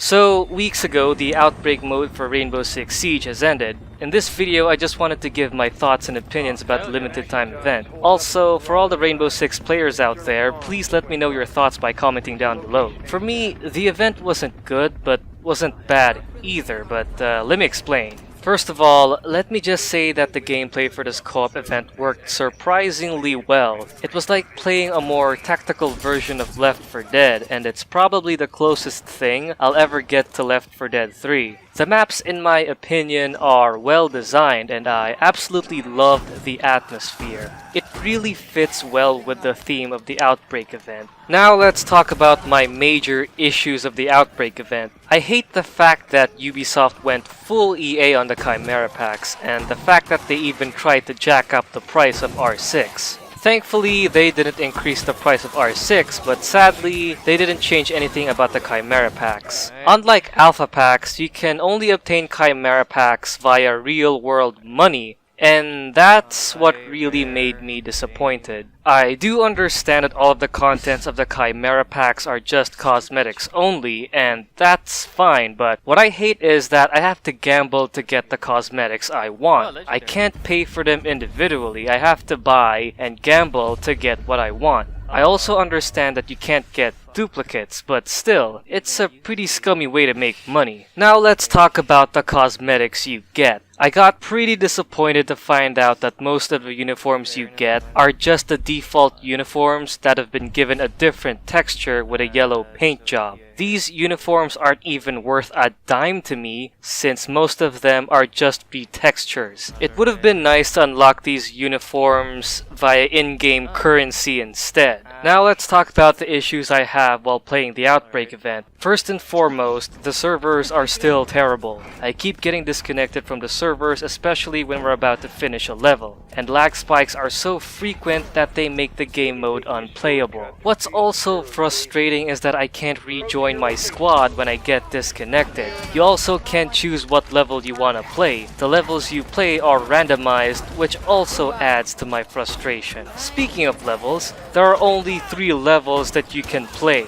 So, weeks ago, the Outbreak mode for Rainbow Six Siege has ended. In this video, I just wanted to give my thoughts and opinions about the limited time event. Also, for all the Rainbow Six players out there, please let me know your thoughts by commenting down below. For me, the event wasn't good, but wasn't bad either, but let me explain. First of all, let me just say that the gameplay for this co-op event worked surprisingly well. It was like playing a more tactical version of Left 4 Dead, and it's probably the closest thing I'll ever get to Left 4 Dead 3. The maps, in my opinion, are well designed, and I absolutely loved the atmosphere. It really fits well with the theme of the Outbreak event. Now let's talk about my major issues of the Outbreak event. I hate the fact that Ubisoft went full EA on the Chimera Packs, and the fact that they even tried to jack up the price of R6. Thankfully, they didn't increase the price of R6, but sadly, they didn't change anything about the Chimera Packs. Unlike Alpha Packs, you can only obtain Chimera Packs via real-world money, and that's what really made me disappointed. I do understand that all of the contents of the Chimera Packs are just cosmetics only, and that's fine, but what I hate is that I have to gamble to get the cosmetics I want. I can't pay for them individually, I have to buy and gamble to get what I want. I also understand that you can't get duplicates, but still, it's a pretty scummy way to make money. Now let's talk about the cosmetics you get. I got pretty disappointed to find out that most of the uniforms you get are just the default uniforms that have been given a different texture with a yellow paint job. These uniforms aren't even worth a dime to me, since most of them are just retextures. It would have been nice to unlock these uniforms via in-game currency instead. Now let's talk about the issues I have while playing the Outbreak event. First and foremost, the servers are still terrible. I keep getting disconnected from the servers, especially when we're about to finish a level. And lag spikes are so frequent that they make the game mode unplayable. What's also frustrating is that I can't rejoin my squad when I get disconnected. You also can't choose what level you want to play. The levels you play are randomized, which also adds to my frustration. Speaking of levels, there are only 3 levels that you can play.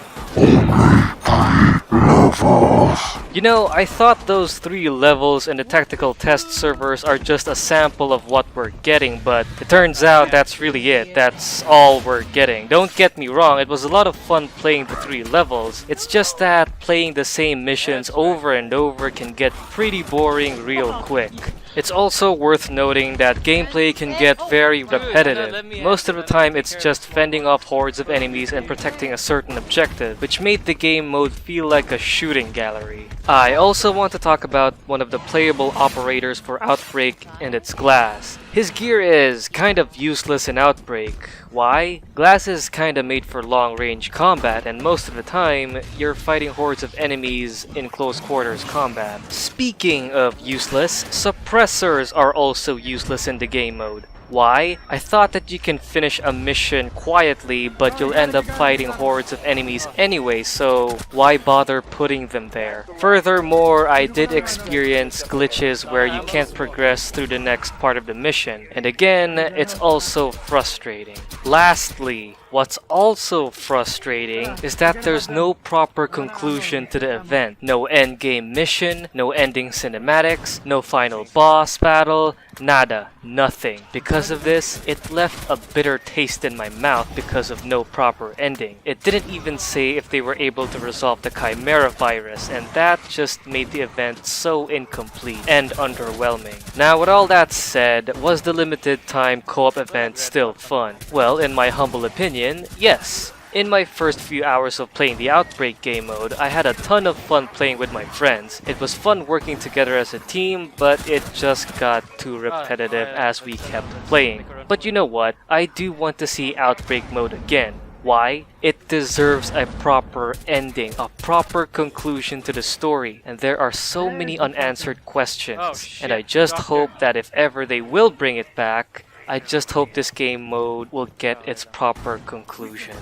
You know, I thought those 3 levels in the tactical test servers are just a sample of what we're getting, but it turns out that's really it. That's all we're getting. Don't get me wrong, it was a lot of fun playing the 3 levels. It's just that playing the same missions over and over can get pretty boring real quick. It's also worth noting that gameplay can get very repetitive. Most of the time it's just fending off hordes of enemies and protecting a certain objective, which made the game mode feel like a shooting gallery. I also want to talk about one of the playable operators for Outbreak, and it's Glass. His gear is kind of useless in Outbreak. Why? Glass is kinda made for long-range combat, and most of the time, you're fighting hordes of enemies in close quarters combat. Speaking of useless, suppressors are also useless in the game mode. Why? I thought that you can finish a mission quietly, but you'll end up fighting hordes of enemies anyway, so why bother putting them there? Furthermore, I did experience glitches where you can't progress through the next part of the mission, and again, it's also frustrating. Lastly, what's also frustrating is that there's no proper conclusion to the event. No endgame mission, no ending cinematics, no final boss battle, nada, nothing. Because of this, it left a bitter taste in my mouth because of no proper ending. It didn't even say if they were able to resolve the Chimera virus, and that just made the event so incomplete and underwhelming. Now with all that said, was the limited time co-op event still fun? Well, in my humble opinion, yes. In my first few hours of playing the Outbreak game mode, I had a ton of fun playing with my friends. It was fun working together as a team, but it just got too repetitive as we kept playing. But you know what? I do want to see Outbreak mode again. Why? It deserves a proper ending, a proper conclusion to the story, and there are so many unanswered questions. And I just hope that if ever they will bring it back, I just hope this game mode will get its proper conclusion.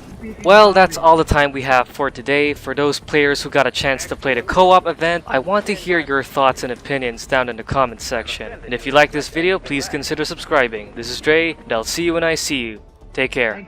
Well, that's all the time we have for today. For those players who got a chance to play the co-op event, I want to hear your thoughts and opinions down in the comments section. And if you like this video, please consider subscribing. This is Dre, and I'll see you when I see you. Take care.